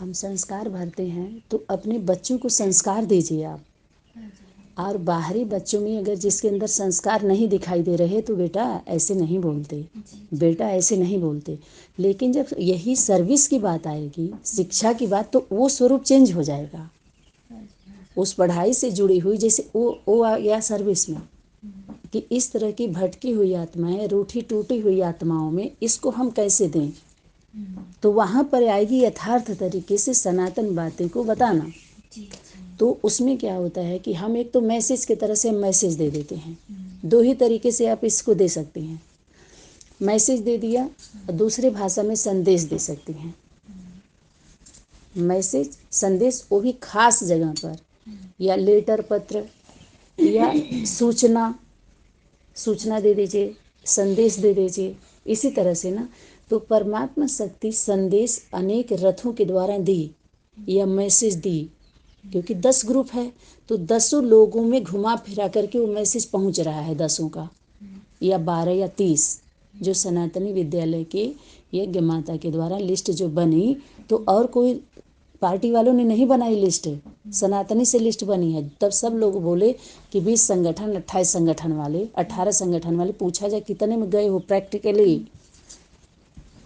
हम संस्कार भरते हैं तो अपने बच्चों को संस्कार दीजिए आप। और बाहरी बच्चों में अगर जिसके अंदर संस्कार नहीं दिखाई दे रहे तो बेटा ऐसे नहीं बोलते, बेटा ऐसे नहीं बोलते। लेकिन जब यही सर्विस की बात आएगी, शिक्षा की बात, तो वो स्वरूप चेंज हो जाएगा। उस पढ़ाई से जुड़ी हुई, जैसे वो आ गया सर्विस में, कि इस तरह की भटकी हुई आत्माएं, रूठी टूटी हुई आत्माओं में इसको हम कैसे दें, तो वहाँ पर आएगी यथार्थ तरीके से सनातन बातें को बताना। तो उसमें क्या होता है कि हम एक तो मैसेज की तरह से मैसेज दे देते हैं। दो ही तरीके से आप इसको दे सकते हैं, मैसेज दे दिया और दूसरे भाषा में संदेश दे सकते हैं। मैसेज संदेश वो भी खास जगह पर, या लेटर पत्र, या सूचना दे दीजिए, संदेश दे दीजिए। इसी तरह से ना, तो परमात्मा शक्ति संदेश अनेक रथों के द्वारा दी या मैसेज दी, क्योंकि 10 ग्रुप है तो 10 लोगों में घुमा फिरा करके वो मैसेज पहुंच रहा है, 10 का या 12 या 30, जो सनातनी विद्यालय के यज्ञ माता के द्वारा लिस्ट जो बनी, तो और कोई पार्टी वालों ने नहीं बनाई लिस्ट, सनातनी से लिस्ट बनी है। तब सब लोग बोले कि 20 संगठन, 28 संगठन वाले, 18 संगठन वाले, पूछा जाए कितने में गए हो प्रैक्टिकली,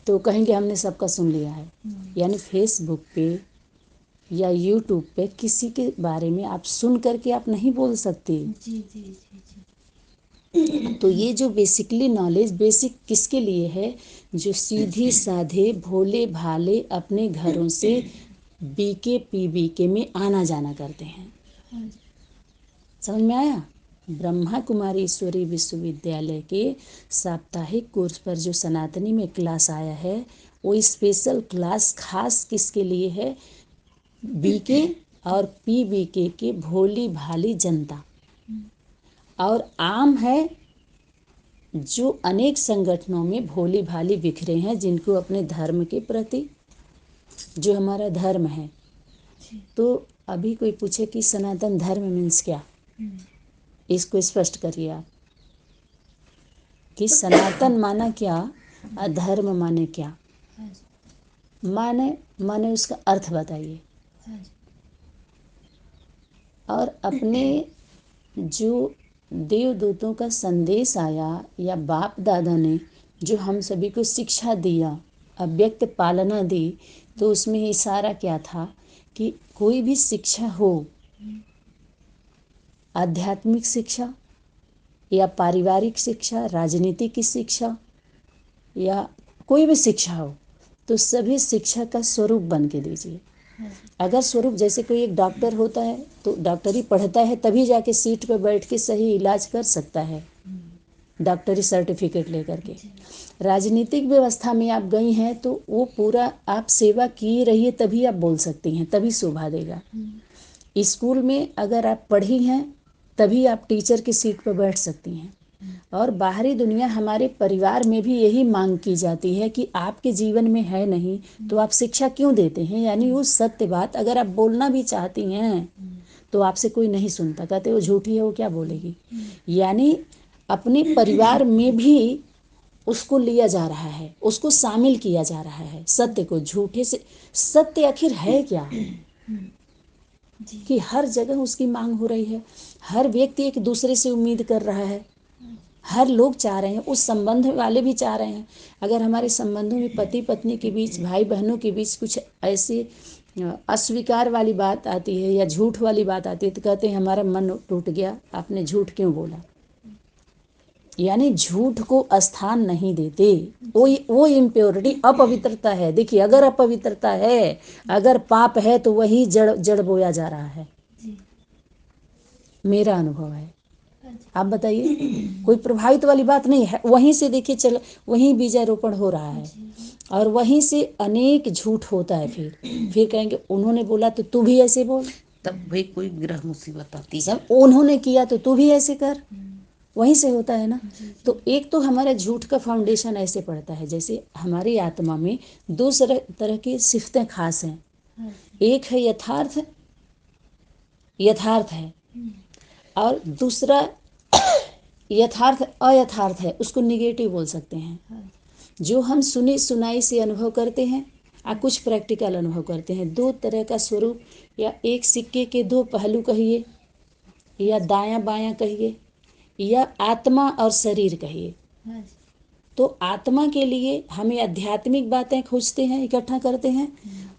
तो कहेंगे हमने सबका सुन लिया है। यानी फेसबुक पे या यूट्यूब पे किसी के बारे में आप सुन करके आप नहीं बोल सकते। तो ये जो बेसिकली नॉलेज बेसिक किसके लिए है, जो सीधे साधे भोले भाले अपने घरों से बीके पीबीके में आना जाना करते हैं। समझ में आया? ब्रह्मा कुमारी ईश्वरी विश्वविद्यालय के साप्ताहिक कोर्स पर जो सनातनी में क्लास आया है, वो स्पेशल क्लास खास किसके लिए है, बीके और पीबीके के भोली भाली जनता। और आम है जो अनेक संगठनों में भोली भाली बिखरे हैं, जिनको अपने धर्म के प्रति, जो हमारा धर्म है। तो अभी कोई पूछे कि सनातन धर्म मीन्स क्या, इसको स्पष्ट करिए आप कि सनातन माना क्या, अधर्म माने क्या। माने उसका अर्थ बताइए। और अपने जो देवदूतों का संदेश आया या बाप दादा ने जो हम सभी को शिक्षा दिया, अव्यक्त पालना दी, तो उसमें इशारा क्या था कि कोई भी शिक्षा हो, आध्यात्मिक शिक्षा या पारिवारिक शिक्षा, राजनीति की शिक्षा या कोई भी शिक्षा हो, तो सभी शिक्षा का स्वरूप बन के दीजिए। अगर स्वरूप, जैसे कोई एक डॉक्टर होता है तो डॉक्टरी पढ़ता है तभी जाके सीट पर बैठ के सही इलाज कर सकता है, डॉक्टरी सर्टिफिकेट लेकर के। राजनीतिक व्यवस्था में आप गई हैं तो वो पूरा आप सेवा की रहिए तभी आप बोल सकती हैं, तभी शोभा देगा। स्कूल में अगर आप पढ़ी हैं तभी आप टीचर की सीट पर बैठ सकती हैं। और बाहरी दुनिया, हमारे परिवार में भी यही मांग की जाती है कि आपके जीवन में है नहीं तो आप शिक्षा क्यों देते हैं। यानी वो सत्य बात अगर आप बोलना भी चाहती हैं तो आपसे कोई नहीं सुनता, कहते वो झूठी है, वो क्या बोलेगी। यानी अपने परिवार में भी उसको लिया जा रहा है, उसको शामिल किया जा रहा है, सत्य को झूठे से। सत्य आखिर है क्या, कि हर जगह उसकी मांग हो रही है, हर व्यक्ति एक दूसरे से उम्मीद कर रहा है, हर लोग चाह रहे हैं, उस संबंध वाले भी चाह रहे हैं। अगर हमारे संबंधों में पति पत्नी के बीच, भाई बहनों के बीच कुछ ऐसी अस्वीकार वाली बात आती है या झूठ वाली बात आती है तो कहते हैं हमारा मन टूट गया, आपने झूठ क्यों बोला। यानी झूठ को स्थान नहीं देते, वो इम्प्योरिटी, अपवित्रता है। देखिए अगर अपवित्रता है, अगर पाप है तो वही जड़ बोया जा रहा है, मेरा अनुभव है। आप बताइए, कोई प्रभावित वाली बात नहीं है, वहीं से देखिए चल, वहीं बीजारोपण हो रहा है और वहीं से अनेक झूठ होता है। फिर कहेंगे उन्होंने बोला तो तू भी ऐसे बोल, तब भाई कोई ग्रह मुसीबत आती है। सब उन्होंने किया तो तू भी ऐसे कर, वहीं से होता है ना। तो एक तो हमारा झूठ का फाउंडेशन ऐसे पड़ता है, जैसे हमारी आत्मा में दो तरह की सिफतें खास हैं। एक है यथार्थ है, और दूसरा यथार्थ अयथार्थ है, उसको निगेटिव बोल सकते हैं। जो हम सुनी सुनाई से अनुभव करते हैं कुछ प्रैक्टिकल अनुभव करते हैं। दो तरह का स्वरूप या एक सिक्के के दो पहलू कहिए, या दायां बायां कहिए, या आत्मा और शरीर कहिए। तो आत्मा के लिए हमें आध्यात्मिक बातें खोजते हैं, इकट्ठा करते हैं,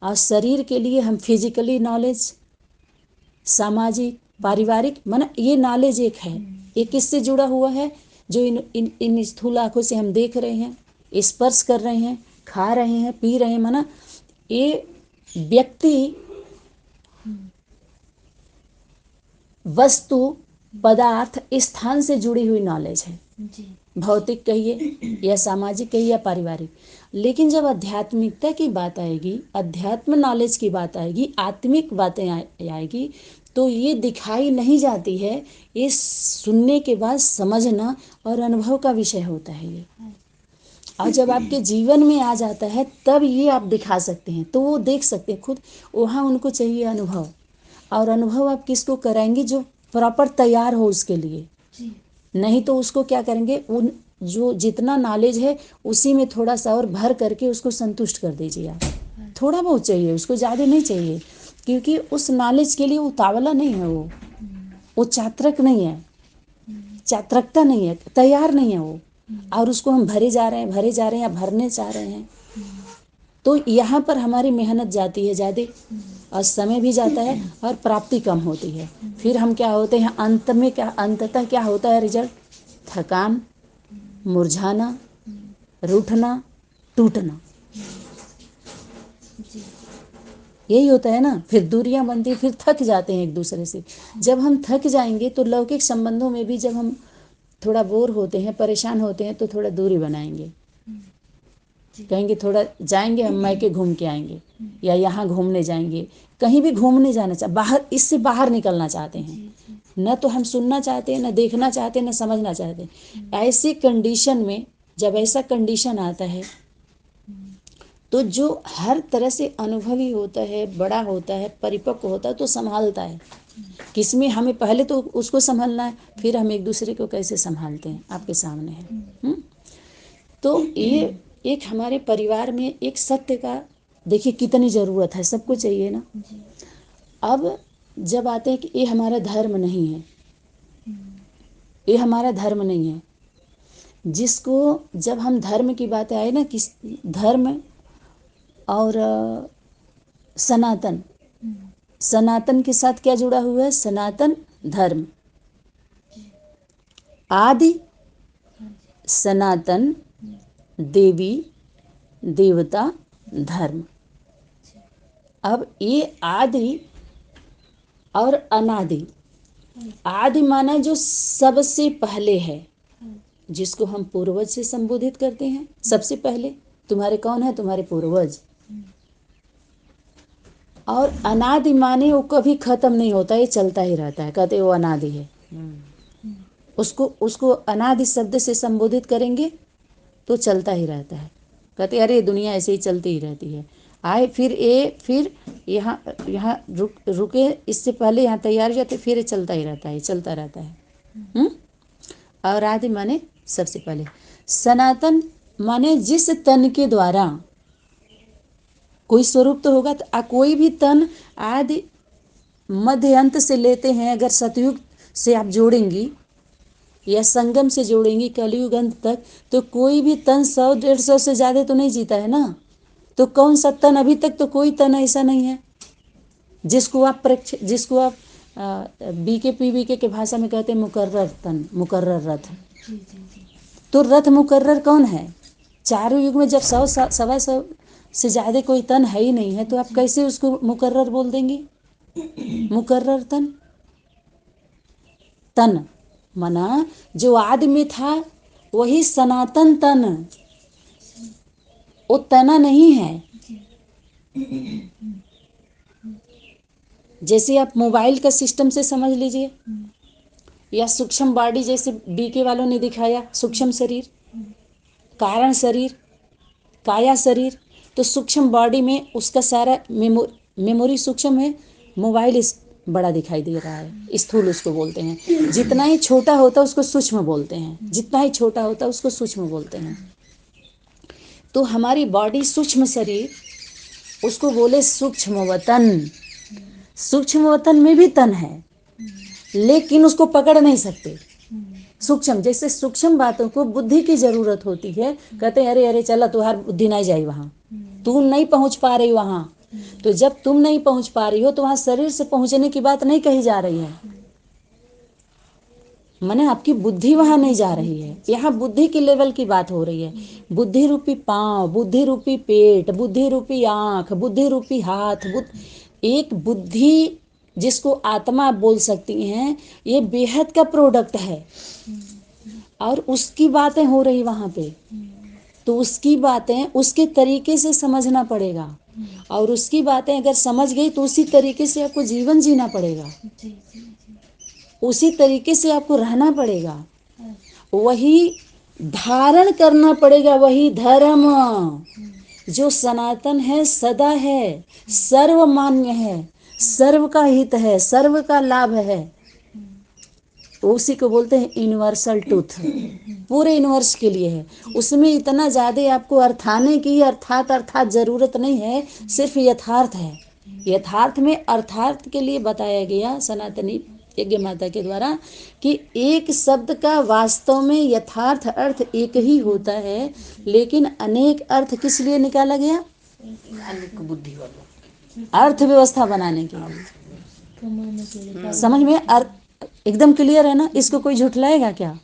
और शरीर के लिए हम फिजिकली नॉलेज, सामाजिक, पारिवारिक, माना ये नॉलेज एक है। ये किससे जुड़ा हुआ है? जो इन स्थूल आँखों से हम देख रहे हैं, स्पर्श कर रहे हैं, खा रहे हैं, पी रहे हैं, माना ये व्यक्ति, वस्तु, पदार्थ, स्थान से जुड़ी हुई नॉलेज है। भौतिक कहिए या सामाजिक कहिए या पारिवारिक। लेकिन जब आध्यात्मिकता की बात आएगी, अध्यात्म नॉलेज की बात आएगी, आत्मिक बातें आएगी, तो ये दिखाई नहीं जाती है। ये सुनने के बाद समझना और अनुभव का विषय होता है ये। और जब आपके जीवन में आ जाता है तब ये आप दिखा सकते हैं, तो वो देख सकते हैं खुद। वहाँ उनको चाहिए अनुभव, और अनुभव आप किसको कराएंगे? जो प्रॉपर तैयार हो उसके लिए। नहीं तो उसको क्या करेंगे, उन जो जितना नॉलेज है उसी में थोड़ा सा और भर करके उसको संतुष्ट कर दीजिए आप। थोड़ा बहुत चाहिए उसको, ज़्यादा नहीं चाहिए, क्योंकि उस नॉलेज के लिए उतावला नहीं है वो चात्रक नहीं है, चात्रकता नहीं है, तैयार नहीं है वो। और उसको हम भरे जा रहे हैं या भरने चाह रहे हैं। तो यहाँ पर हमारी मेहनत जाती है ज़्यादा, और समय भी जाता है, और प्राप्ति कम होती है। फिर हम क्या होते हैं अंत में, अंततः क्या होता है रिजल्ट? थकान, मुरझाना, रूठना, टूटना, यही होता है ना। फिर दूरियां बनती है, फिर थक जाते हैं एक दूसरे से। जब हम थक जाएंगे तो लौकिक संबंधों में भी जब हम थोड़ा बोर होते हैं, परेशान होते हैं, तो थोड़ा दूरी बनाएंगे, कहेंगे थोड़ा जाएंगे हम मायके घूम के आएंगे, या यहाँ घूमने जाएंगे, कहीं भी घूमने जाना बाहर, इससे बाहर निकलना चाहते हैं। न तो हम सुनना चाहते हैं, न देखना चाहते हैं, न समझना चाहते हैं। ऐसी कंडीशन में जब ऐसा कंडीशन आता है तो जो हर तरह से अनुभवी होता है, बड़ा होता है, परिपक्व होता है, तो संभालता है। किसमें हमें पहले तो उसको संभालना है, फिर हम एक दूसरे को कैसे संभालते हैं आपके सामने है। तो ये एक हमारे परिवार में एक सत्य का देखिए कितनी ज़रूरत है, सबको चाहिए ना। अब जब आते हैं कि ये हमारा धर्म नहीं है, ये हमारा धर्म नहीं है, जिसको जब हम धर्म की बात आए ना, कि धर्म और सनातन, सनातन के साथ क्या जुड़ा हुआ है? सनातन धर्म, आदि सनातन देवी देवता धर्म। अब ये आदि और अनादि, आदि माना जो सबसे पहले है, जिसको हम पूर्वज से संबोधित करते हैं। सबसे पहले तुम्हारे कौन है? तुम्हारे पूर्वज। और अनादि माने वो कभी खत्म नहीं होता, ये चलता ही रहता है, कहते वो अनादि है। उसको अनादि शब्द से संबोधित करेंगे तो चलता ही रहता है। कहते अरे दुनिया ऐसे ही चलती ही रहती है। आए फिर यहाँ रुके, इससे पहले यहाँ तैयार हो जाते, फिर चलता ही रहता है, चलता रहता है। और आदि माने सबसे पहले। सनातन माने जिस तन के द्वारा कोई स्वरूप तो होगा, तो कोई भी तन आदि मध्य अंत से लेते हैं। अगर सतयुग से आप जोड़ेंगी या संगम से जोड़ेंगी कलयुग अंत तक, तो कोई भी तन 100-150 से ज़्यादा तो नहीं जीता है ना। तो कौन सा तन? अभी तक तो कोई तन ऐसा नहीं है जिसको आप बीके के भाषा में कहते हैं मुकर्रर तन, मुकर्रर रथ। तो रथ मुकर्रर कौन है? चारों युग में जब 100-125 से ज़्यादा कोई तन है ही नहीं है, तो आप कैसे उसको मुकर्रर बोल देंगी? मुकर्रर तन, तन मना जो आदि में था वही सनातन तन, वो तना नहीं है। जैसे आप मोबाइल का सिस्टम से समझ लीजिए, या सूक्ष्म बॉडी, जैसे बीके वालों ने दिखाया, सूक्ष्म शरीर, कारण शरीर, काया शरीर। तो सूक्ष्म बॉडी में उसका सारा मेमोरी सूक्ष्म है, मोबाइल बड़ा दिखाई दे रहा है, स्थूल उसको बोलते हैं। जितना ही छोटा होता उसको सूक्ष्म बोलते हैं, जितना ही छोटा होता उसको सूक्ष्म बोलते हैं। तो हमारी बॉडी सूक्ष्म शरीर, उसको बोले सूक्ष्म वतन। सूक्ष्म वतन में भी तन है, लेकिन उसको पकड़ नहीं सकते। सूक्ष्म, जैसे सूक्ष्म बातों को बुद्धि की जरूरत होती है। कहते हैं अरे अरे चला तुहार बुद्धि नहीं जाई वहां, तू नहीं पहुंच पा रही वहां। तो जब तुम नहीं पहुंच पा रही हो तो वहां शरीर से पहुंचने की बात नहीं कही जा रही है, माने आपकी बुद्धि वहां नहीं जा रही है। यहाँ बुद्धि की लेवल की बात हो रही है। बुद्धि रूपी पांव, बुद्धि रूपी पेट, बुद्धि रूपी आंख, बुद्धि रूपी हाथ, एक बुद्धि जिसको आत्मा आप बोल सकती हैं, ये बेहद का प्रोडक्ट है। और उसकी बातें हो रही वहां पे, तो उसकी बातें उसके तरीके से समझना पड़ेगा। और उसकी बातें अगर समझ गई तो उसी तरीके से आपको जीवन जीना पड़ेगा, उसी तरीके से आपको रहना पड़ेगा, वही धारण करना पड़ेगा, वही धर्म जो सनातन है, सदा है, सर्वमान्य है, सर्व का हित है, सर्व का लाभ है। उसी को बोलते हैं यूनिवर्सल ट्रूथ, पूरे यूनिवर्स के लिए है। उसमें इतना ज्यादा आपको अर्थाने की अर्थात जरूरत नहीं है, सिर्फ यथार्थ है। यथार्थ में अर्थार्थ के लिए बताया गया सनातनी यज्ञ माता के द्वारा कि एक शब्द का वास्तव में यथार्थ अर्थ एक ही होता है, लेकिन अनेक अर्थ किस लिए निकाला गया? अनेक बुद्धि वालों, अर्थव्यवस्था बनाने के लिए। समझ में एकदम क्लियर है ना? इसको कोई झुठलाएगा क्या?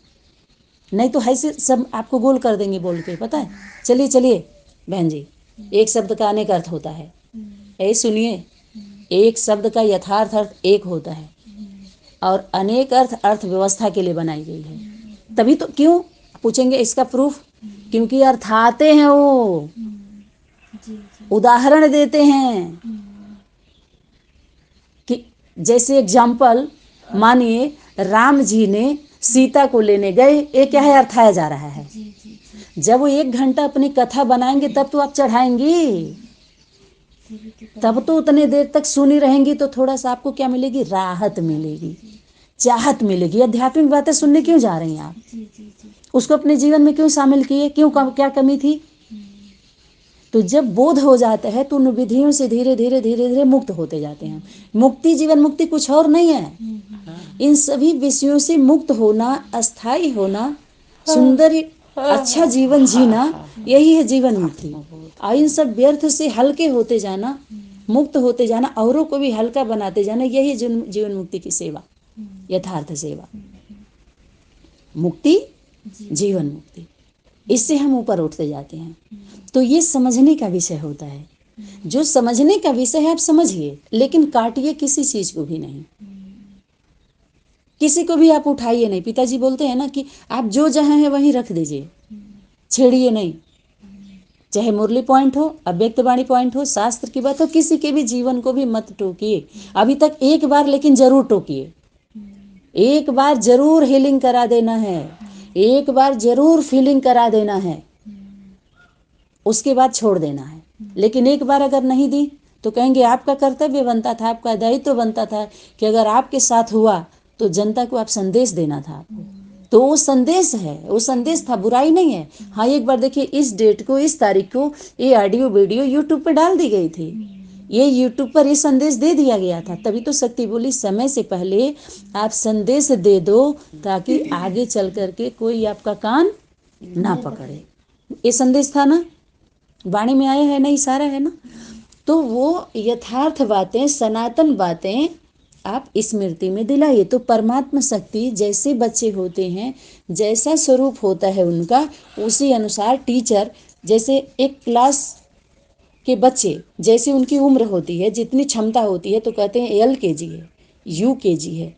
नहीं तो ऐसे सब आपको गोल कर देंगे बोल के, पता है। चलिए चलिए बहन जी, एक शब्द का अनेक अर्थ होता है। ऐ सुनिए, एक शब्द का यथार्थ अर्थ एक होता है और अनेक अर्थ अर्थव्यवस्था के लिए बनाई गई है। तभी तो, क्यों पूछेंगे इसका प्रूफ? क्योंकि अर्थाते हैं, वो उदाहरण देते हैं कि जैसे एग्जाम्पल मानिए राम जी ने सीता को लेने गए, ये क्या है? अर्थाया जा रहा है। जब वो 1 घंटा अपनी कथा बनाएंगे तब तो आप चढ़ाएंगी, तब तो उतने देर तक सुनी रहेंगी तो थोड़ा सा आपको क्या मिलेगी? राहत मिलेगी, चाहत मिलेगी। आध्यात्मिक बातें सुनने क्यों जा रही हैं आप? उसको अपने जीवन में क्यों शामिल किए? क्यों, क्या कमी थी? तो जब बोध हो जाता है तो उन विधियों से धीरे धीरे धीरे धीरे मुक्त होते जाते हैं। मुक्ति, जीवन मुक्ति कुछ और नहीं है। इन सभी विषयों से मुक्त होना, अस्थाई होना, सुंदर अच्छा जीवन जीना, यही है जीवन मुक्ति। और इन सब व्यर्थ से हल्के होते जाना, मुक्त होते जाना, औरों को भी हल्का बनाते जाना, यही जीवन मुक्ति की सेवा, यथार्थ सेवा। मुक्ति, जीवन मुक्ति, इससे हम ऊपर उठते जाते हैं। तो ये समझने का विषय होता है। जो समझने का विषय है आप समझिए, लेकिन काटिए किसी चीज को भी नहीं, किसी को भी आप उठाइए नहीं। पिताजी बोलते हैं ना कि आप जो जहां है वहीं रख दीजिए, छेड़िए नहीं। चाहे मुरली पॉइंट हो, अव्यक्त वाणी पॉइंट हो, शास्त्र की बात हो, किसी के भी जीवन को भी मत टोकिए। अभी तक एक बार लेकिन जरूर टोकिए, एक बार जरूर हीलिंग करा देना है, एक बार जरूर फीलिंग करा देना है, उसके बाद छोड़ देना है। लेकिन एक बार अगर नहीं दी तो कहेंगे आपका कर्तव्य बनता था, आपका दायित्व बनता था कि अगर आपके साथ हुआ तो जनता को आप संदेश देना था आपको। तो वो संदेश है, वो संदेश था, बुराई नहीं है। हाँ, एक बार देखिए, इस डेट को, इस तारीख को ये ऑडियो वीडियो यूट्यूब पर डाल दी गई थी। ये यूट्यूब पर ये संदेश दे दिया गया था। तभी तो शक्ति बोली समय से पहले आप संदेश दे दो, ताकि आगे चल करके कोई आपका कान ना पकड़े। ये संदेश था ना, वाणी में आया है ना, इशारा है ना। तो वो यथार्थ बातें, सनातन बातें आप स्मृति में दिलाइए। तो परमात्मा शक्ति, जैसे बच्चे होते हैं, जैसा स्वरूप होता है उनका, उसी अनुसार टीचर, जैसे एक क्लास के बच्चे, जैसे उनकी उम्र होती है, जितनी क्षमता होती है, तो कहते हैं LKG है, UKG है,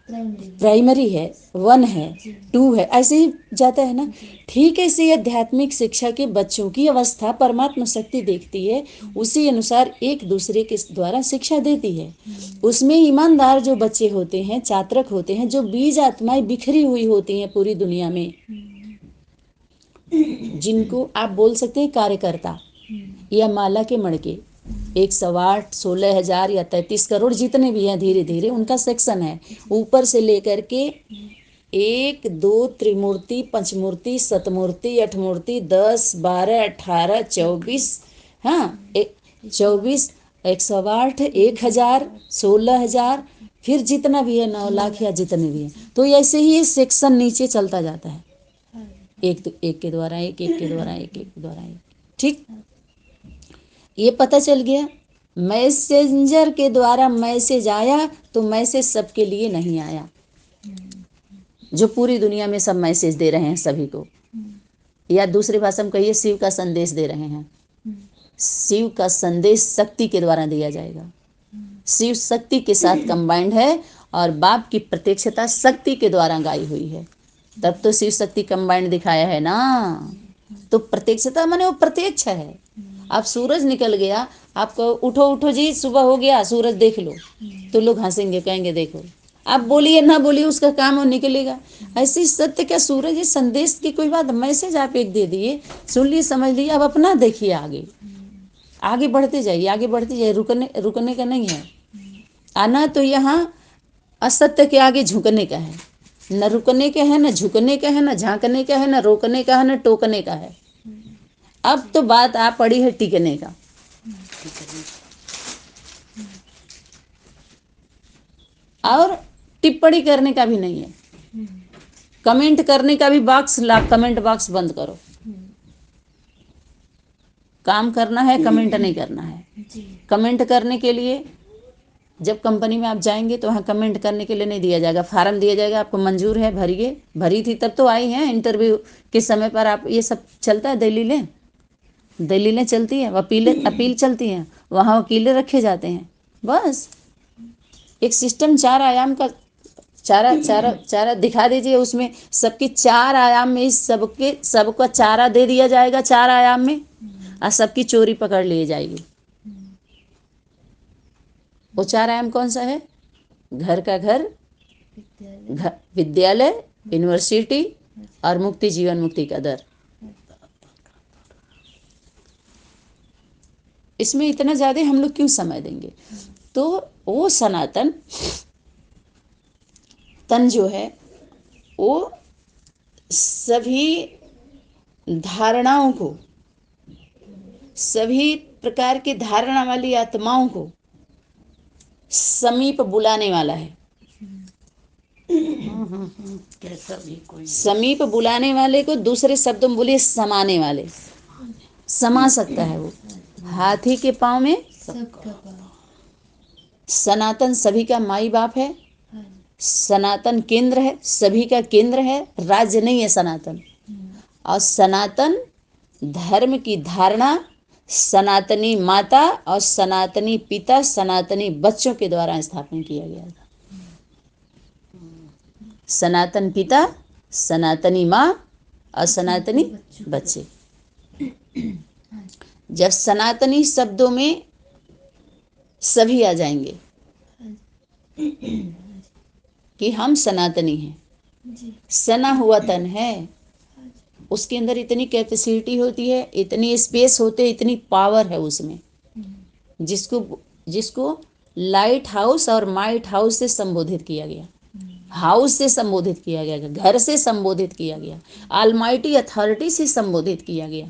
प्राइमरी है, 1 है, 2 है, ऐसे ही जाता है ना। ठीक ऐसे आध्यात्मिक शिक्षा के बच्चों की अवस्था परमात्मा शक्ति देखती है, उसी अनुसार एक दूसरे के द्वारा शिक्षा देती है। उसमें ईमानदार जो बच्चे होते हैं, चात्रक होते हैं, जो बीज आत्माएं बिखरी हुई होती हैं पूरी दुनिया में, जिनको आप बोल सकते हैं कार्यकर्ता या माला के मणके, 108, 16,000 या 33 करोड़ जितने भी हैं, धीरे धीरे उनका सेक्शन है। ऊपर से लेकर के 1, 2 त्रिमूर्ति, पंचमूर्ति, सतमूर्ति, अठमूर्ति, 10, 12, 18, 24 हाँ, 24, 108, 1000, 16,000, फिर जितना भी है 9 लाख या जितने भी हैं, तो ऐसे ही ये सेक्शन नीचे चलता जाता है, एक के द्वारा एक के द्वारा एक के द्वारा एक। ठीक, ये पता चल गया। मैसेंजर के द्वारा मैसेज आया तो मैसेज सबके लिए नहीं आया, जो पूरी दुनिया में सब मैसेज दे रहे हैं सभी को, या दूसरी भाषा में कहिए शिव का संदेश दे रहे हैं। शिव का संदेश शक्ति के द्वारा दिया जाएगा। शिव शक्ति के साथ कंबाइंड है और बाप की प्रत्यक्षता शक्ति के द्वारा गाई हुई है, तब तो शिव शक्ति कंबाइंड दिखाया है ना। तो प्रत्यक्षता माने वो प्रत्यक्ष है। अब सूरज निकल गया, आपको उठो उठो जी सुबह हो गया सूरज देख लो, तो लोग हंसेंगे, कहेंगे देखो। आप बोलिए ना बोलिए उसका काम वो निकलेगा। ऐसे सत्य का सूरज, ये संदेश की कोई बात, मैसेज आप एक दे दिए, सुन लिए समझ लिए, अब अपना देखिए आगे आगे बढ़ते जाइए, आगे बढ़ते जाइए, रुकने का नहीं है। आना तो यहाँ असत्य के आगे झुकने का है, न रुकने का है, न झुकने का है, न झांकने का है, न रोकने का है, न टोकने का है। अब तो बात आ पड़ी है टिकने का। और टिप्पणी करने का भी नहीं है, कमेंट करने का भी बॉक्स, कमेंट बॉक्स बंद करो। काम करना है, कमेंट नहीं करना है। कमेंट करने के लिए जब कंपनी में आप जाएंगे तो वहाँ कमेंट करने के लिए नहीं दिया जाएगा, फार्म दिया जाएगा, आपको मंजूर है भरिए। भरी थी तब तो आई हैं इंटरव्यू के समय पर। आप ये सब चलता है, दलीलें चलती हैं, अपील चलती हैं, वहाँ वकीलें रखे जाते हैं। बस एक सिस्टम 4 आयाम का चारा दिखा दीजिए, उसमें सबकी 4 आयाम में सबका चारा दे दिया जाएगा 4 आयाम में, और सबकी चोरी पकड़ ली जाएगी। वो 4 आयाम कौन सा है? घर का घर, विद्यालय, यूनिवर्सिटी और मुक्ति, जीवन मुक्ति का दर। इसमें इतना ज्यादा हम लोग क्यों समय देंगे? तो वो सनातन तन जो है वो सभी धारणाओं को, सभी प्रकार की धारणा वाली आत्माओं को समीप बुलाने वाला है। समीप बुलाने वाले को दूसरे शब्दों में बोलिए समाने वाले, समा सकता है वो। हाथी के पाँव में सनातन सभी का माई बाप है, सनातन केंद्र है, सभी का केंद्र है, राज्य नहीं है सनातन। और सनातन धर्म की धारणा सनातनी माता और सनातनी पिता, सनातनी बच्चों के द्वारा स्थापन किया गया था। सनातन पिता, सनातनी माँ और सनातनी बच्चे। जब सनातनी शब्दों में सभी आ जाएंगे कि हम सनातनी हैं, सना हुआ तन है, उसके अंदर इतनी कैपेसिटी होती है, इतनी स्पेस होते, इतनी पावर है उसमें, जिसको लाइट हाउस और माइट हाउस से संबोधित किया गया, हाउस से संबोधित किया गया, घर से संबोधित किया गया, ऑलमाइटी अथॉरिटी से संबोधित किया गया,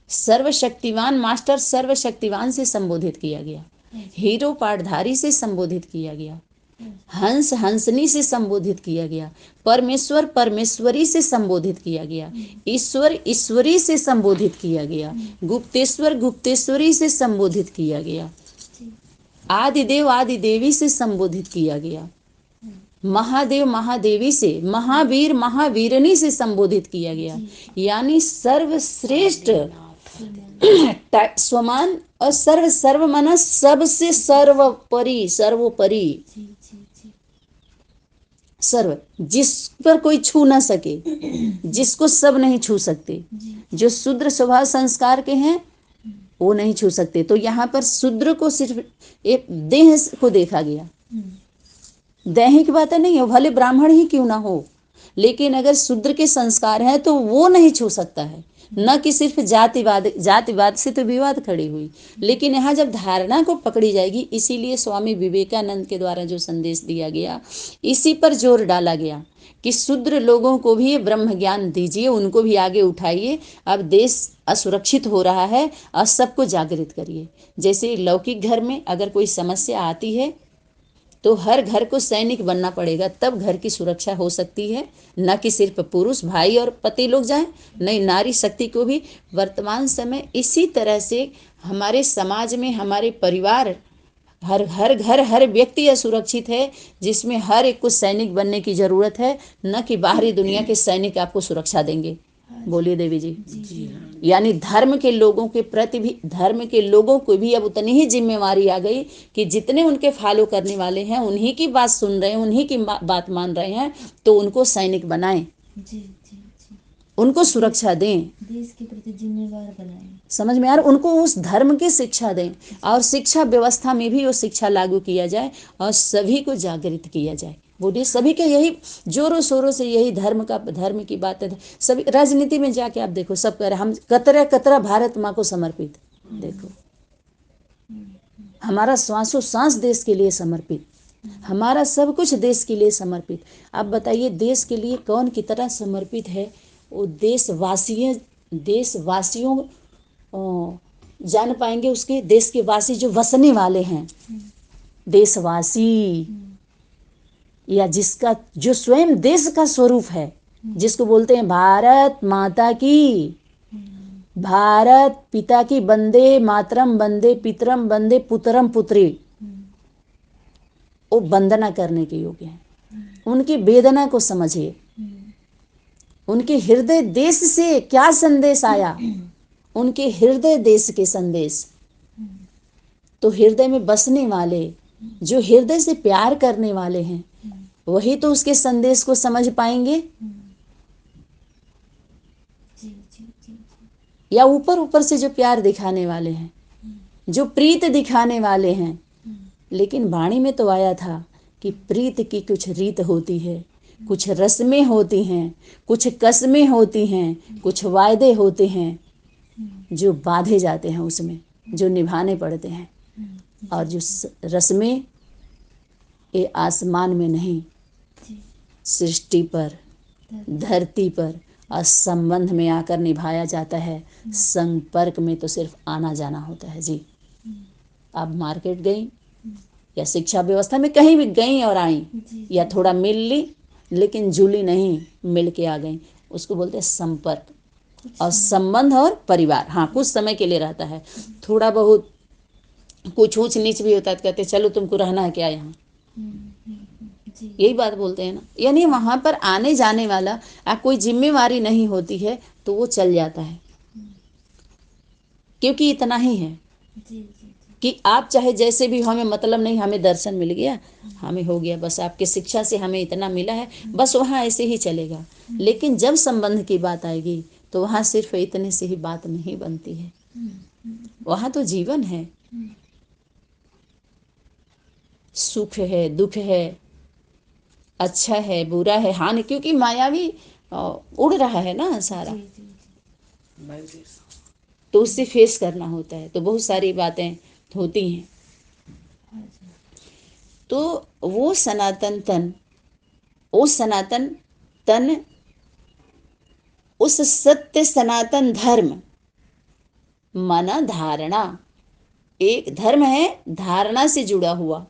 सर्वशक्तिवान मास्टर सर्वशक्तिवान से संबोधित किया गया, हीरो पाठधारी से संबोधित किया गया, हंस हंसनी से संबोधित किया गया, परमेश्वर परमेश्वरी से संबोधित किया गया, ईश्वर ईश्वरी से संबोधित किया गया, गुप्तेश्वर गुप्तेश्वरी से संबोधित किया गया, आदिदेव आदिदेवी से संबोधित किया गया, महादेव महादेवी से, महावीर महावीरनी से संबोधित किया गया। यानी सर्वश्रेष्ठ स्वमान और सर्व माना सबसे सर्वोपरि, सर्वोपरि सर्व, जिस पर कोई छू ना सके, जिसको सब नहीं छू सकते, जो शूद्र स्वभाव संस्कार के हैं वो नहीं छू सकते। तो यहाँ पर शूद्र को सिर्फ एक देह को देखा गया। दैहिक बात नहीं है, भले ब्राह्मण ही क्यों ना हो, लेकिन अगर शूद्र के संस्कार है तो वो नहीं छू सकता है। न कि सिर्फ जातिवाद से तो विवाद खड़ी हुई, लेकिन यहाँ जब धारणा को पकड़ी जाएगी, इसीलिए स्वामी विवेकानंद के द्वारा जो संदेश दिया गया, इसी पर जोर डाला गया कि शूद्र लोगों को भी ब्रह्म ज्ञान दीजिए, उनको भी आगे उठाइए। अब देश असुरक्षित हो रहा है और सबको जागृत करिए। जैसे लौकिक घर में अगर कोई समस्या आती है तो हर घर को सैनिक बनना पड़ेगा, तब घर की सुरक्षा हो सकती है। न कि सिर्फ पुरुष भाई और पति लोग जाएं, नहीं, नारी शक्ति को भी। वर्तमान समय इसी तरह से हमारे समाज में हमारे परिवार, हर घर हर व्यक्ति असुरक्षित है, जिसमें हर एक को सैनिक बनने की जरूरत है, न कि बाहरी दुनिया के सैनिक आपको सुरक्षा देंगे। बोलिए देवी जी। यानी धर्म के लोगों के प्रति भी, धर्म के लोगों को भी अब उतनी ही जिम्मेवारी आ गई कि जितने उनके फॉलो करने वाले हैं, उन्हीं की बात सुन रहे हैं, उन्हीं की बात मान रहे हैं, तो उनको सैनिक बनाएं, उनको सुरक्षा दें, देश के प्रति जिम्मेवार बनाएं। समझ में आ रहा? उनको उस धर्म की शिक्षा दें और शिक्षा व्यवस्था में भी वो शिक्षा लागू किया जाए और सभी को जागृत किया जाए। बोलिए, सभी के यही जोरों शोरों से यही धर्म की बात है। सभी राजनीति में जाके आप देखो, सब कह रहे हम कतरा कतरा भारत माँ को समर्पित। देखो, हमारा श्वासों सांस देश के लिए समर्पित, हमारा सब कुछ देश के लिए समर्पित। आप बताइए, देश के लिए कौन कितना समर्पित है? वो देशवासियों जान पाएंगे, उसके देश के वासी जो वसने वाले हैं, देशवासी, या जिसका जो स्वयं देश का स्वरूप है, जिसको बोलते हैं भारत माता की, भारत पिता की, वंदे मातरम, वंदे पितरम, वंदे पुत्रम पुत्री, वो वंदना करने के योग्य हैं। उनकी वेदना को समझिए, उनके हृदय देश से क्या संदेश आया, उनके हृदय देश के संदेश। तो हृदय में बसने वाले, जो हृदय से प्यार करने वाले हैं, वही तो उसके संदेश को समझ पाएंगे। या ऊपर ऊपर से जो प्यार दिखाने वाले हैं, जो प्रीत दिखाने वाले हैं। लेकिन वाणी में तो आया था कि प्रीत की कुछ रीत होती है, कुछ रस्में होती हैं, कुछ कस्में होती हैं, कुछ वायदे होते हैं जो बांधे जाते हैं, उसमें जो निभाने पड़ते हैं। और जो रस्में, ये आसमान में नहीं, सृष्टि पर, धरती पर और संबंध में आकर निभाया जाता है। संपर्क में तो सिर्फ आना जाना होता है जी। आप मार्केट गई या शिक्षा व्यवस्था में कहीं भी गई और आई, या थोड़ा मिल ली, लेकिन जुली नहीं, मिल के आ गई, उसको बोलते हैं संपर्क। और संबंध और परिवार, हाँ, कुछ समय के लिए रहता है। थोड़ा बहुत कुछ ऊंच नीच भी होता है तो कहते चलो तुमको रहना है क्या यहाँ, यही बात बोलते हैं ना। यानी वहां पर आने जाने वाला कोई जिम्मेवारी नहीं होती है, तो वो चल जाता है, क्योंकि इतना ही है कि आप चाहे जैसे भी, हमें मतलब नहीं, हमें दर्शन मिल गया, हमें हो गया, बस आपके शिक्षा से हमें इतना मिला है, बस वहाँ ऐसे ही चलेगा। लेकिन जब संबंध की बात आएगी तो वहाँ सिर्फ इतने से ही बात नहीं बनती है, वहाँ तो जीवन है, सुख है, दुख है, अच्छा है, बुरा है, हानि, क्योंकि मायावी उड़ रहा है ना सारा, तो उससे फेस करना होता है। तो बहुत सारी बातें होती हैं। तो वो सनातन तन, वो सनातन तन, उस सत्य सनातन धर्म माना धारणा, एक धर्म है धारणा से जुड़ा हुआ,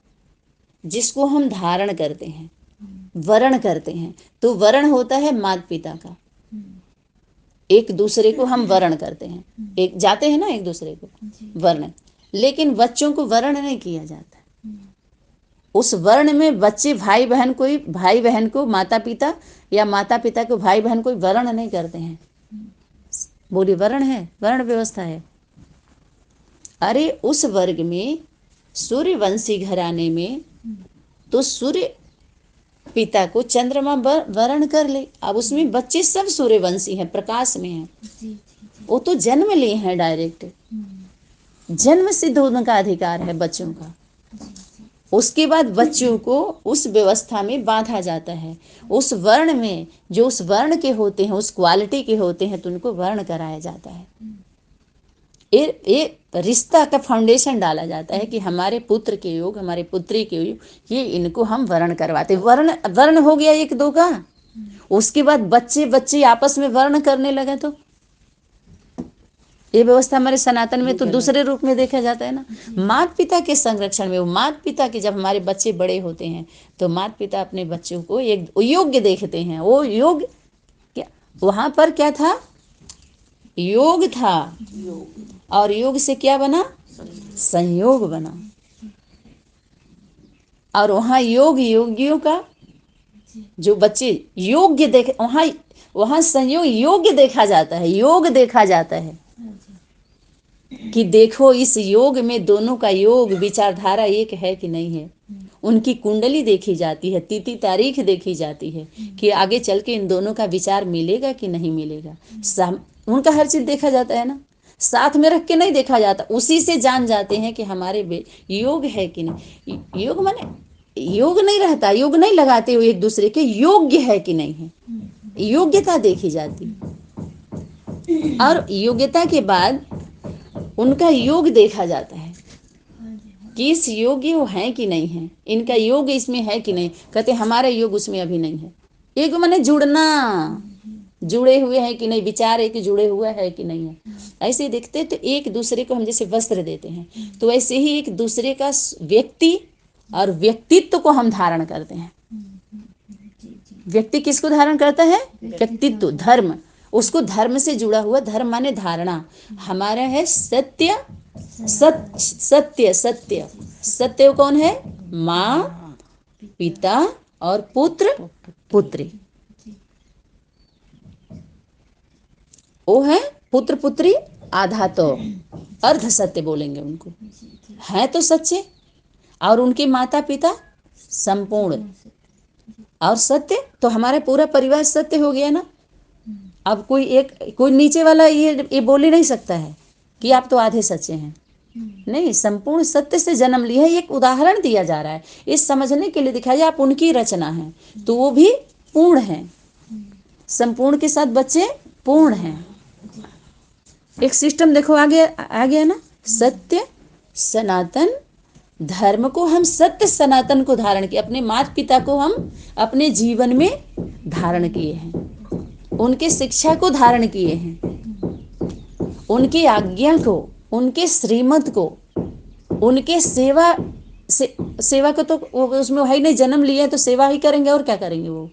जिसको हम धारण करते हैं, वरण करते हैं। तो वरण होता है माता पिता का, एक दूसरे को हम वरण करते हैं, एक जाते हैं ना एक दूसरे को वर्ण। लेकिन बच्चों को वर्ण नहीं किया जाता। उस वर्ण में बच्चे भाई बहन को माता पिता, या माता पिता को भाई बहन को वर्ण नहीं करते हैं। बोली, वर्ण है, वर्ण व्यवस्था है। अरे उस वर्ग में, सूर्यवंशी घराने में, तो सूर्य पिता को चंद्रमा वर्ण कर ले। अब उसमें बच्चे सब सूर्यवंशी हैं, प्रकाश में हैं, वो तो जन्म लिए हैं डायरेक्ट, जन्म सिद्ध उनका अधिकार है बच्चों का। उसके बाद बच्चों को उस व्यवस्था में बांधा जाता है, उस वर्ण में, जो उस वर्ण के होते हैं, उस क्वालिटी के होते हैं, तो उनको वर्ण कराया जाता है। ये रिश्ता का फाउंडेशन डाला जाता है कि हमारे पुत्र के योग, हमारे पुत्री के योग, ये इनको हम वर्ण करवाते। वर्ण वर्ण हो गया एक दो का, उसके बाद बच्चे बच्चे आपस में वर्ण करने लगे, तो ये व्यवस्था हमारे सनातन में तो दूसरे रूप में देखा जाता है ना। माता पिता के संरक्षण में, वो माता पिता के, जब हमारे बच्चे बड़े होते हैं तो माता पिता अपने बच्चों को एक योग्य देखते हैं। वो योग क्या, वहां पर क्या था, योग था, और योग से क्या बना, संयोग बना। और वहां योग, योगियों का जो बच्चे योग्य देख, वहां संयोग योग्य देखा जाता है, योग देखा जाता है कि देखो इस योग में दोनों का योग विचारधारा एक है कि नहीं है। उनकी कुंडली देखी जाती है, तिथि तारीख देखी जाती है कि आगे चल के इन दोनों का विचार मिलेगा कि नहीं मिलेगा। उनका हर चीज देखा जाता है ना, साथ में रख के नहीं देखा जाता। उसी से जान जाते हैं कि हमारे योग है कि नहीं। योग माने योग नहीं रहता, योग नहीं लगाते हुए एक दूसरे के, योग्य है कि नहीं है, योग्यता देखी जाती है। और योग्यता के बाद उनका योग देखा जाता है कि इस योग्य वो है कि नहीं है, इनका योग इसमें है कि नहीं। कहते हमारा योग उसमें अभी नहीं है। योग माने जुड़ना, जुड़े हुए हैं कि नहीं, विचार एक जुड़े हुए है कि नहीं है। ऐसे देखते तो एक दूसरे को हम जैसे वस्त्र देते हैं, तो वैसे ही एक दूसरे का व्यक्ति और व्यक्तित्व को हम धारण करते हैं। व्यक्ति किसको धारण करता है, व्यक्तित्व, धर्म, उसको धर्म से जुड़ा हुआ, धर्म माने धारणा। हमारा है सत्य, सत्य सत्य सत्य कौन है, माँ पिता और पुत्र पुत्री। वो है पुत्र पुत्री आधा, तो अर्ध सत्य बोलेंगे उनको, है तो सच्चे। और उनके माता पिता संपूर्ण और सत्य, तो हमारा पूरा परिवार सत्य हो गया ना। अब कोई नीचे वाला ये बोल ही नहीं सकता है कि आप तो आधे सच्चे हैं। नहीं, संपूर्ण सत्य से जन्म लिया है। एक उदाहरण दिया जा रहा है, इस समझने के लिए दिखाया, आप उनकी रचना है तो वो भी पूर्ण है। संपूर्ण के साथ बच्चे पूर्ण हैं। एक सिस्टम देखो आगे आ गया ना, सत्य सनातन धर्म को हम, सत्य सनातन को धारण किया, अपने माता पिता को हम अपने जीवन में धारण किए हैं, उनके शिक्षा को धारण किए हैं, उनकी आज्ञा को, उनके श्रीमत को, उनके सेवा को, तो उसमें है नहीं, जन्म लिया है तो सेवा ही करेंगे, और क्या करेंगे वो।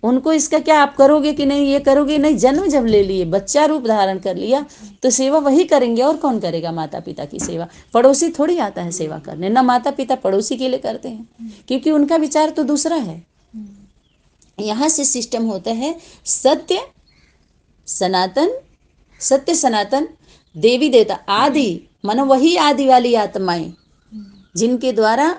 उनको इसका क्या आप करोगे कि नहीं, ये करोगे नहीं, जन्म जब ले लिए, बच्चा रूप धारण कर लिया तो सेवा वही करेंगे, और कौन करेगा माता पिता की सेवा। पड़ोसी थोड़ी आता है सेवा करने, ना माता पिता पड़ोसी के लिए करते हैं, क्योंकि उनका विचार तो दूसरा है। यहाँ से सिस्टम होता है सत्य सनातन, सत्य सनातन देवी देवता आदि, मानो वही आदि वाली आत्माएं जिनके द्वारा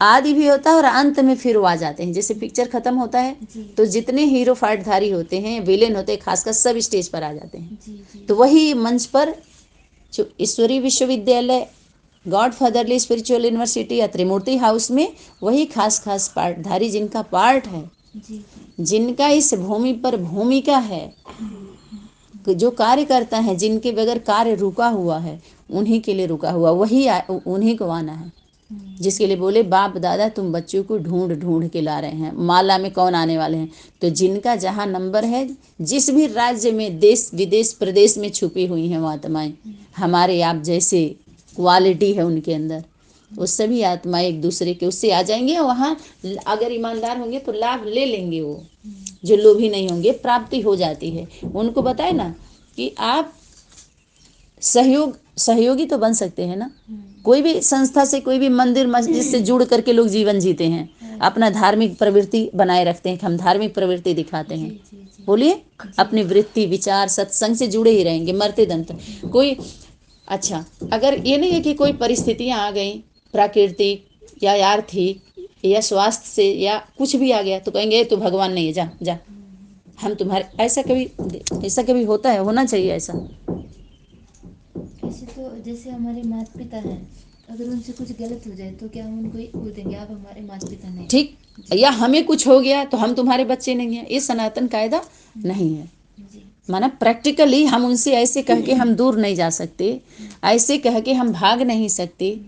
आदि भी होता है और अंत में फिर वो आ जाते हैं। जैसे पिक्चर खत्म होता है तो जितने हीरो फाइटधारी होते हैं, विलेन होते हैं, खासकर सब स्टेज पर आ जाते हैं। तो वही मंच पर जो ईश्वरीय विश्वविद्यालय, गॉड फादरली स्पिरिचुअल यूनिवर्सिटी या त्रिमूर्ति हाउस में वही खास खास पार्टधारी जिनका पार्ट है, जिनका इस भूमि पर भूमिका है, जो कार्य करता है, जिनके बगैर कार्य रुका हुआ है, उन्हीं के लिए रुका हुआ, वही उन्हीं को आना है। जिसके लिए बोले बाप दादा तुम बच्चों को ढूंढ ढूंढ के ला रहे हैं, माला में कौन आने वाले हैं। तो जिनका जहाँ नंबर है, जिस भी राज्य में, देश विदेश प्रदेश में छुपी हुई हैं वो आत्माएं, हमारे आप जैसे क्वालिटी है उनके अंदर, वो सभी आत्माएं एक दूसरे के उससे आ जाएंगे। वहाँ अगर ईमानदार होंगे तो लाभ ले लेंगे, वो जो लोभी नहीं होंगे प्राप्ति हो जाती है। उनको बताए ना कि आप सहयोगी तो बन सकते हैं ना। कोई भी संस्था से, कोई भी मंदिर मस्जिद से जुड़ करके लोग जीवन जीते हैं, अपना धार्मिक प्रवृत्ति बनाए रखते हैं कि हम धार्मिक प्रवृत्ति दिखाते हैं। बोलिए, अपनी वृत्ति विचार सत्संग से जुड़े ही रहेंगे मरते दम तक। कोई अच्छा, अगर ये नहीं है कि कोई परिस्थितियां आ गई प्राकृतिक या आर्थिक या स्वास्थ्य से या कुछ भी आ गया तो कहेंगे तो भगवान नहीं है, जा जा हम तुम्हारे, ऐसा कभी होता है, होना चाहिए ऐसा। ऐसे तो जैसे हमारे माता पिता हैं अगर उनसे कुछ गलत हो जाए तो क्या हम उनको ही बोल देंगे आप हमारे माता पिता नहीं? ठीक, या हमें कुछ हो गया तो हम तुम्हारे बच्चे नहीं हैं, ये सनातन कायदा नहीं है। जी माना प्रैक्टिकली हम उनसे ऐसे कह के हम दूर नहीं जा सकते, ऐसे कह के हम भाग नहीं सकते,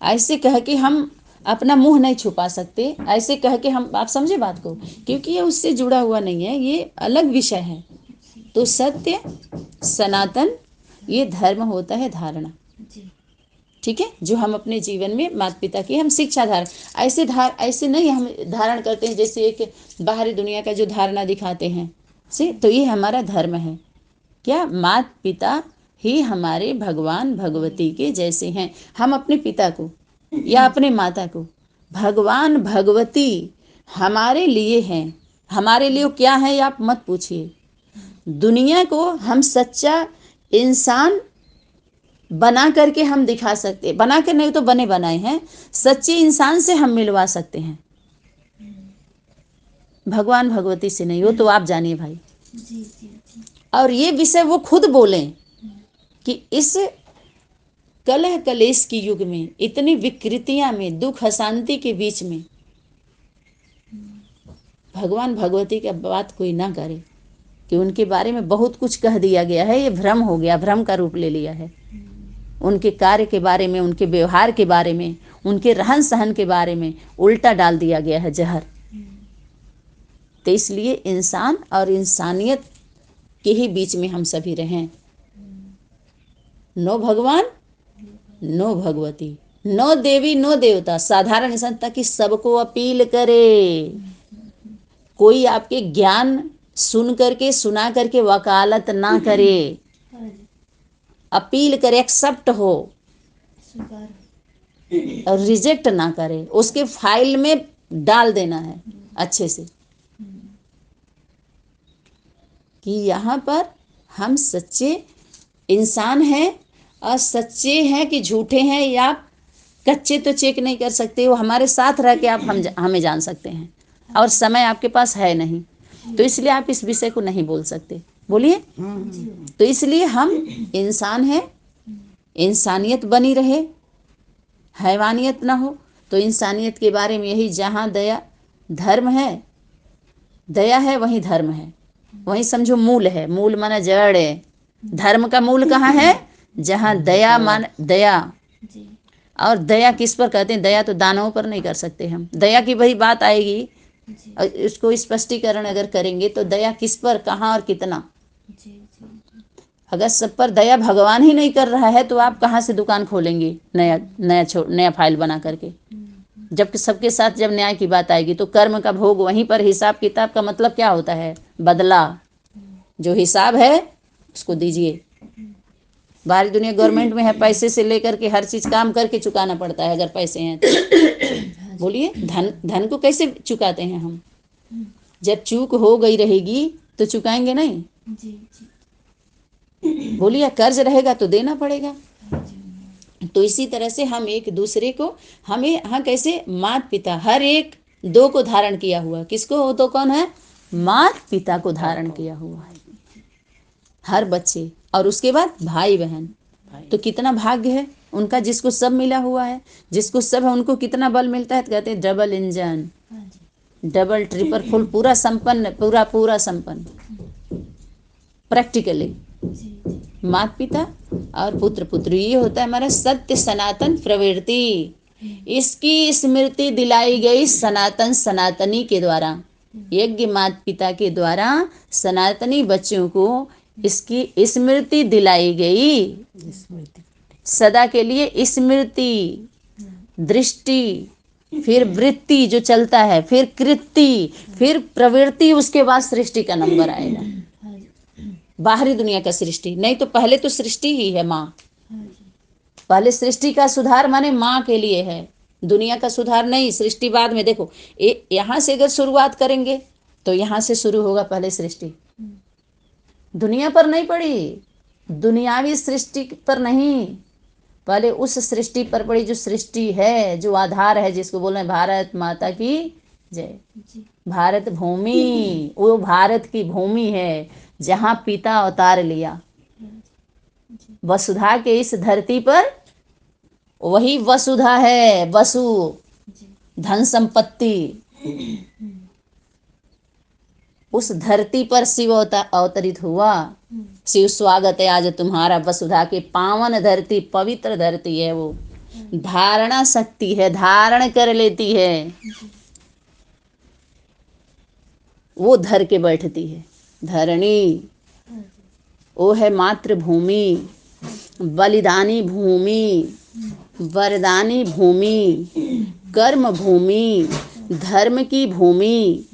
ऐसे कह के हम अपना मुंह नहीं छुपा सकते, ऐसे कह के हम, आप समझे बात को, क्योंकि ये उससे जुड़ा हुआ नहीं है, ये अलग विषय है। तो सत्य सनातन ये धर्म होता है धारणा, जी ठीक है, जो हम अपने जीवन में माता पिता की हम शिक्षा धारण, ऐसे नहीं हम धारण करते हैं जैसे एक बाहरी दुनिया का जो धारणा दिखाते हैं से, तो ये हमारा धर्म है। क्या माता पिता ही हमारे भगवान भगवती के जैसे हैं। हम अपने पिता को या अपने माता को भगवान भगवती हमारे लिए हैं। हमारे लिए क्या है ये आप मत पूछिए। दुनिया को हम सच्चा इंसान बना करके हम दिखा सकते, बना कर नहीं तो बने बनाए हैं, सच्चे इंसान से हम मिलवा सकते हैं, भगवान भगवती से नहीं। हो तो आप जानिए भाई। जी जी जी और ये विषय वो खुद बोलें कि इस कलह कलेश की युग में, इतनी विकृतियां में, दुख अशांति के बीच में भगवान भगवती की बात कोई ना करे कि उनके बारे में बहुत कुछ कह दिया गया है, ये भ्रम हो गया, भ्रम का रूप ले लिया है। उनके कार्य के बारे में, उनके व्यवहार के बारे में, उनके रहन सहन के बारे में उल्टा डाल दिया गया है जहर। तो इसलिए इंसान और इंसानियत के ही बीच में हम सभी रहें। नो भगवान नो भगवती, नो देवी नो देवता, साधारण इंसान ताकि सबको अपील करे। कोई आपके ज्ञान सुन करके सुना करके वकालत ना करे, हाँ जी अपील करे, एक्सेप्ट हो स्वीकार और रिजेक्ट ना करे, उसके फाइल में डाल देना है अच्छे से कि यहाँ पर हम सच्चे इंसान हैं और सच्चे हैं कि झूठे हैं या कच्चे तो चेक नहीं कर सकते हो। हमारे साथ रह के आप हमें जान सकते हैं, और समय आपके पास है नहीं, तो इसलिए आप इस विषय को नहीं बोल सकते। बोलिए। तो इसलिए हम इंसान हैं, इंसानियत बनी रहे, हैवानियत ना हो। तो इंसानियत के बारे में यही, जहाँ दया धर्म है, दया है वहीं धर्म है, वहीं समझो मूल है। मूल माना जड़ है, धर्म का मूल कहाँ है? जहाँ दया मान दया। जी और दया किस पर कहते हैं? दया तो दानवों पर नहीं कर सकते हम। दया की वही बात आएगी, जी और इसको स्पष्टीकरण अगर करेंगे तो दया किस पर, कहाँ और कितना। जी जी अगर सब पर दया भगवान ही नहीं कर रहा है तो आप कहाँ से दुकान खोलेंगे नया फाइल बना करके। जबकि सबके साथ जब न्याय की बात आएगी तो कर्म का भोग वहीं पर, हिसाब किताब का मतलब क्या होता है? बदला। जो हिसाब है उसको दीजिए। बाहरी दुनिया गवर्नमेंट में है, पैसे से लेकर के हर चीज काम करके चुकाना पड़ता है, अगर पैसे हैं तो। बोलिए, धन को कैसे चुकाते हैं हम? जब चूक हो गई रहेगी तो चुकाएंगे नहीं। जी जी बोलिए, कर्ज रहेगा तो देना पड़ेगा। तो इसी तरह से हम एक दूसरे को, हमें हाँ कैसे, माता पिता हर एक दो को धारण किया हुआ। किसको? तो कौन है? माता पिता को धारण किया हुआ है हर बच्चे, और उसके बाद भाई बहन। तो कितना भाग्य है उनका, जिसको सब मिला हुआ है, जिसको सब है उनको कितना बल मिलता है। तो कहते हैं डबल इंजन, हाँ जी डबल ट्रिपल फुल, पूरा संपन्न, पूरा पूरा संपन्न प्रैक्टिकली। जी जी माता पिता और पुत्र पुत्री, ये होता है हमारा सत्य सनातन प्रवृत्ति। इसकी स्मृति दिलाई गई सनातन सनातनी के द्वारा, यज्ञ माता पिता के द्वारा सनातनी बच्चों को इसकी स्मृति दिलाई गई। सदा के लिए स्मृति, दृष्टि, फिर वृत्ति जो चलता है, फिर कृति, फिर प्रवृत्ति, उसके बाद सृष्टि का नंबर आएगा। हाँ जी बाहरी दुनिया का सृष्टि नहीं, तो पहले तो सृष्टि ही है माँ। हाँ जी पहले सृष्टि का सुधार माने माँ के लिए है, दुनिया का सुधार नहीं। सृष्टि बाद में। देखो, यहाँ से अगर शुरुआत करेंगे तो यहाँ से शुरू होगा पहले सृष्टि। दुनिया पर नहीं पड़ी, दुनियावी सृष्टि पर नहीं, पहले उस सृष्टि पर पड़ी जो सृष्टि है, जो आधार है, जिसको बोल रहे हैं भारत माता की जय। जी भारत भूमि, वो भारत की भूमि है जहाँ पिता अवतार लिया। वसुधा के इस धरती पर वही वसुधा है, वसु जी। धन संपत्ति। उस धरती पर शिव अवतरित हुआ। शिव स्वागत है आज तुम्हारा वसुधा के पावन धरती, पवित्र धरती है वो। धारणा शक्ति है, धारण कर लेती है, वो धर के बैठती है। धरणी वो है मातृभूमि, बलिदानी भूमि, वरदानी भूमि, कर्म भूमि, धर्म की भूमि।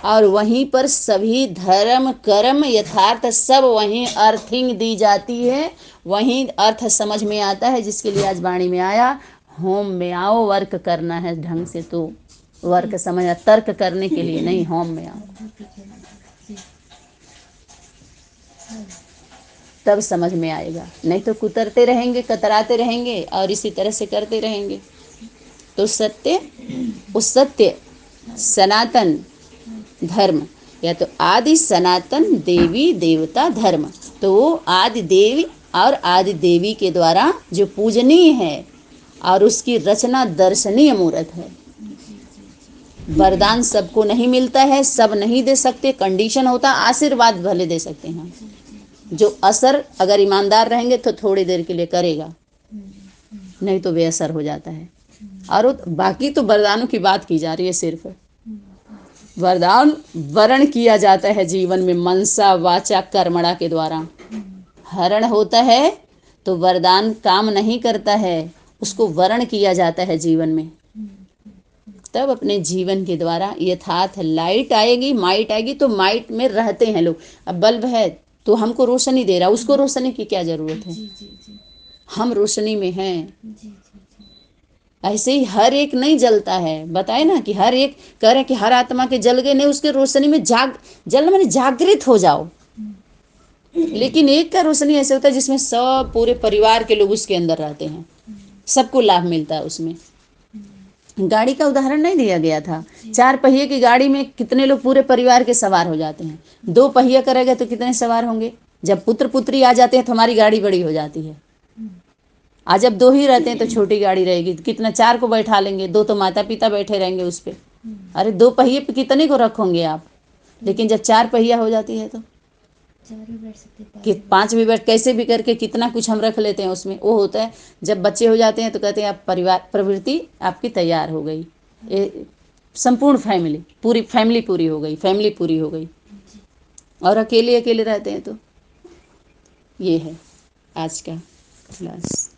और वहीं पर सभी धर्म कर्म यथार्थ सब वहीं अर्थिंग दी जाती है, वहीं अर्थ समझ में आता है। जिसके लिए आज वाणी में आया, होम में आओ, वर्क करना है ढंग से। तो वर्क समझ, तर्क करने के लिए नहीं, होम में आओ, तब समझ में आएगा। नहीं तो कुतरते रहेंगे, कतराते रहेंगे और इसी तरह से करते रहेंगे। तो सत्य, उस सत्य सनातन धर्म, या तो आदि सनातन देवी देवता धर्म, तो वो आदि देवी और आदि देवी के द्वारा जो पूजनीय है और उसकी रचना दर्शनीय मूर्त है। वरदान सबको नहीं मिलता है, सब नहीं दे सकते, कंडीशन होता, आशीर्वाद भले दे सकते हैं। जो असर अगर ईमानदार रहेंगे तो थोड़ी देर के लिए करेगा, नहीं तो बेअसर हो जाता है। और बाकी तो वरदानों की बात की जा रही है। सिर्फ वरदान वरण किया जाता है जीवन में मनसा वाचा कर्मणा के द्वारा। हरण होता है तो वरदान काम नहीं करता है, उसको वरण किया जाता है जीवन में। तब अपने जीवन के द्वारा यथार्थ लाइट आएगी, माइट आएगी। तो माइट में रहते हैं लोग। अब बल्ब है तो हमको रोशनी दे रहा, उसको रोशनी की क्या जरूरत है? हम रोशनी में हैं। ऐसे ही हर एक नहीं जलता है। बताए ना कि हर एक कह रहे कि हर आत्मा के जल गए, नहीं, उसके रोशनी में जलना माने जागृत हो जाओ। लेकिन एक का रोशनी ऐसे होता है जिसमें सब पूरे परिवार के लोग उसके अंदर रहते हैं, सबको लाभ मिलता है उसमें। गाड़ी का उदाहरण नहीं दिया गया था? 4 पहिए की गाड़ी में कितने लोग पूरे परिवार के सवार हो जाते हैं। 2 पहिया करेगा तो कितने सवार होंगे? जब पुत्र पुत्री आ जाते हैं तो हमारी गाड़ी बड़ी हो जाती है। आज जब 2 ही रहते हैं तो छोटी गाड़ी रहेगी, कितना 4 को बैठा लेंगे, 2 तो माता पिता बैठे रहेंगे उस पर। अरे 2 पहिए पे कितने को रखोगे आप? लेकिन जब 4 पहिया हो जाती है तो 4 भी बैठ सकते, 5 कि 5 भी बैठ, कैसे भी करके कितना कुछ हम रख लेते हैं उसमें। वो होता है जब बच्चे हो जाते हैं तो कहते हैं आप परिवार प्रवृत्ति आपकी तैयार हो गई, संपूर्ण फैमिली, पूरी फैमिली पूरी हो गई, फैमिली पूरी हो गई। और अकेले अकेले रहते हैं तो ये है आज का क्लास।